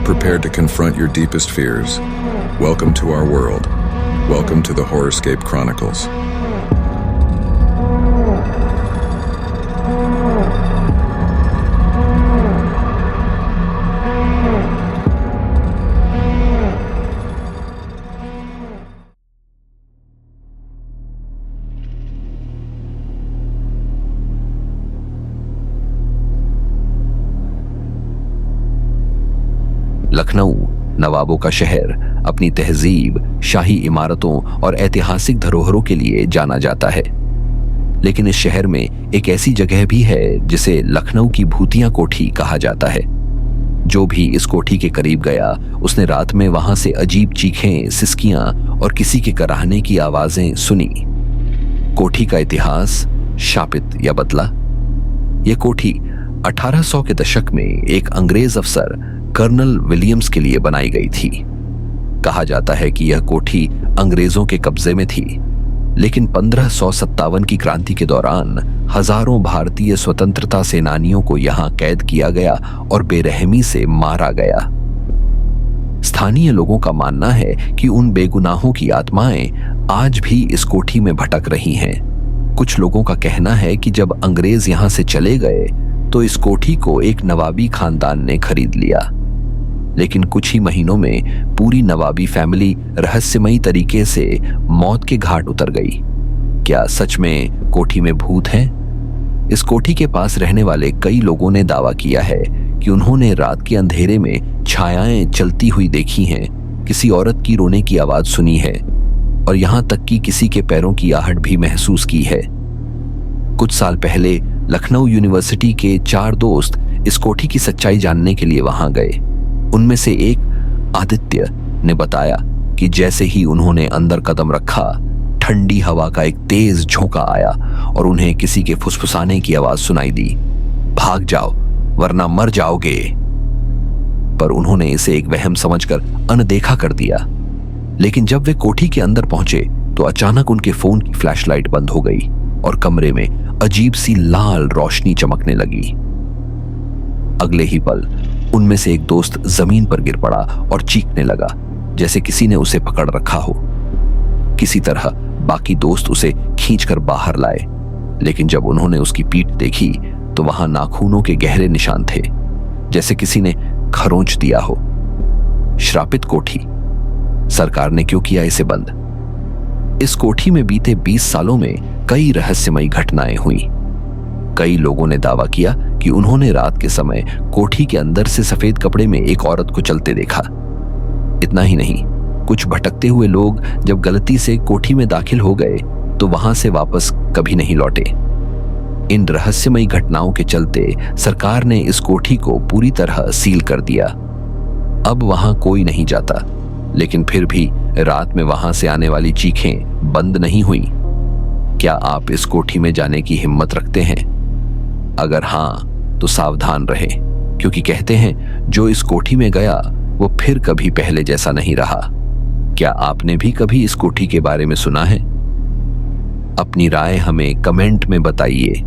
prepared to confront your deepest fears, welcome to our world. Welcome to the Horrorscape Chronicles. Lucknow नवाबों का शहर अपनी तहजीब, शाही इमारतों और ऐतिहासिक धरोहरों के लिए जाना जाता है। लेकिन इस शहर में एक ऐसी जगह भी है जिसे लखनऊ की भूतिया कोठी कहा जाता है। जो भी इस कोठी के करीब गया उसने रात में वहां से अजीब चीखें, सिसकियां और किसी के कराहने की आवाजें सुनी। कोठी का इतिहास शापित या बदला। यह कोठी 1800 के दशक में एक अंग्रेज अफसर कर्नल विलियम्स के लिए बनाई गई थी। कहा जाता है कि यह कोठी अंग्रेजों के कब्जे में थी, लेकिन 1557 की क्रांति के दौरान हजारों भारतीय स्वतंत्रता सेनानियों को यहां कैद किया गया और बेरहमी से मारा गया। स्थानीय लोगों का मानना है कि उन बेगुनाहों की आत्माएं आज भी इस कोठी में भटक रही हैं। कुछ लोगों का कहना है कि जब अंग्रेज यहां से चले गए तो इस कोठी को एक नवाबी खानदान ने खरीद लिया, लेकिन कुछ ही महीनों में पूरी नवाबी फैमिली रहस्यमयी तरीके से मौत के घाट उतर गई। क्या सच में कोठी में भूत हैं? इस कोठी के पास रहने वाले कई लोगों ने दावा किया है कि उन्होंने रात के अंधेरे में छायाएं चलती हुई देखी हैं, किसी औरत की रोने की आवाज सुनी है और यहां तक कि किसी के पैरों की आहट भी महसूस की है। कुछ साल पहले लखनऊ यूनिवर्सिटी के 4 दोस्त इस कोठी की सच्चाई जानने के लिए वहां गए। उनमें से एक आदित्य ने बताया कि जैसे ही उन्होंने अंदर कदम रखा, ठंडी हवा का एक तेज झोंका आया और उन्हें किसी के फुसफुसाने की आवाज सुनाई दी, भाग जाओ वरना मर जाओगे। पर उन्होंने इसे एक वहम समझकर अनदेखा कर दिया। लेकिन जब वे कोठी के अंदर पहुंचे तो अचानक उनके फोन की फ्लैशलाइट बंद हो गई और कमरे में अजीब सी लाल रोशनी चमकने लगी। अगले ही पल उनमें से एक दोस्त जमीन पर गिर पड़ा और चीखने लगा जैसे किसी ने उसे पकड़ रखा हो। किसी तरह बाकी दोस्त उसे खींचकर बाहर लाए, लेकिन जब उन्होंने उसकी पीठ देखी तो वहां नाखूनों के गहरे निशान थे, जैसे किसी ने खरोंच दिया हो। श्रापित कोठी। सरकार ने क्यों किया इसे बंद? इस कोठी में बीते 20 सालों में कई रहस्यमयी घटनाएं हुई। कई लोगों ने दावा किया कि उन्होंने रात के समय कोठी के अंदर से सफेद कपड़े में एक औरत को चलते देखा। इतना ही नहीं, कुछ भटकते हुए लोग जब गलती से कोठी में दाखिल हो गए तो वहां से वापस कभी नहीं लौटे। इन रहस्यमयी घटनाओं के चलते सरकार ने इस कोठी को पूरी तरह सील कर दिया। अब वहां कोई नहीं जाता, लेकिन फिर भी रात में वहां से आने वाली चीखें बंद नहीं हुई। क्या आप इस कोठी में जाने की हिम्मत रखते हैं? अगर हां तो सावधान रहें, क्योंकि कहते हैं जो इस कोठी में गया वो फिर कभी पहले जैसा नहीं रहा। क्या आपने भी कभी इस कोठी के बारे में सुना है? अपनी राय हमें कमेंट में बताइए।